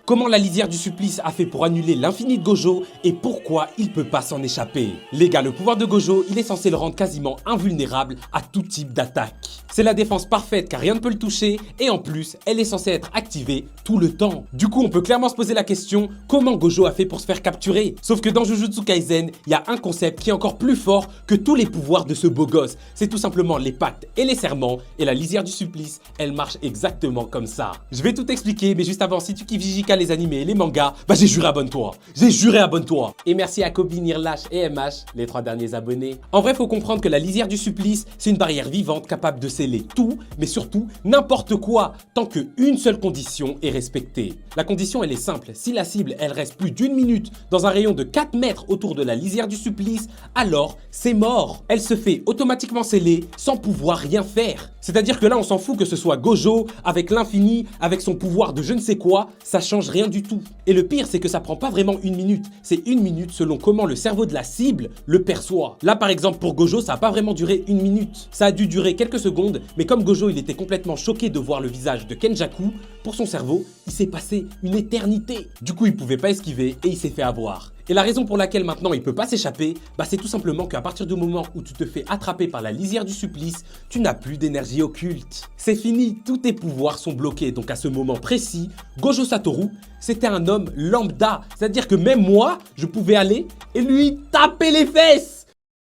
comment la lisière du supplice a fait pour annuler l'infini de Gojo et pourquoi il peut pas s'en échapper. Les gars, le pouvoir de Gojo, il est censé le rendre quasiment invulnérable à tout type d'attaque. C'est la défense parfaite car rien ne peut le toucher et en plus, elle est censée être activée tout le temps. Du coup, on peut clairement se poser la question, comment Gojo a fait pour se faire capturer? Sauf que dans Jujutsu Kaisen, il y a un concept qui est encore plus fort que tous les pouvoirs de ce beau gosse. C'est tout simplement les pactes et les serments et la lisière du supplice, elle marche exactement comme ça. Je vais tout expliquer, mais juste avant, si tu kiffes JJK, les animés et les mangas, bah j'ai juré, abonne-toi. J'ai juré, abonne-toi. Et merci à Kobe, Nirlash et MH, les 3 derniers abonnés. En vrai, faut comprendre que la lisière du supplice, c'est une barrière vivante capable de sceller tout, mais surtout n'importe quoi, tant qu'une seule condition est respectée. La condition, elle est simple. Si la cible, elle reste plus d'1 minute dans un rayon de 4 mètres autour de la lisière du supplice, alors c'est mort. Elle se fait automatiquement sceller sans pouvoir rien faire. C'est-à-dire que là, on s'en fout que ce soit Gojo avec l'infini, avec son pouvoir de je ne sais quoi, ça change rien du tout. Et le pire, c'est que ça prend pas vraiment 1 minute. C'est 1 minute selon comment le cerveau de la cible le perçoit. Là, par exemple, pour Gojo, ça a pas vraiment duré 1 minute. Ça a dû durer quelques secondes, mais comme Gojo, il était complètement choqué de voir le visage de Kenjaku, pour son cerveau, il s'est passé une éternité. Du coup, il pouvait pas esquiver et il s'est fait avoir. Et la raison pour laquelle maintenant il peut pas s'échapper, bah c'est tout simplement qu'à partir du moment où tu te fais attraper par la lisière du supplice, tu n'as plus d'énergie occulte. C'est fini, tous tes pouvoirs sont bloqués. Donc à ce moment précis, Gojo Satoru, c'était un homme lambda. C'est-à-dire que même moi, je pouvais aller et lui taper les fesses.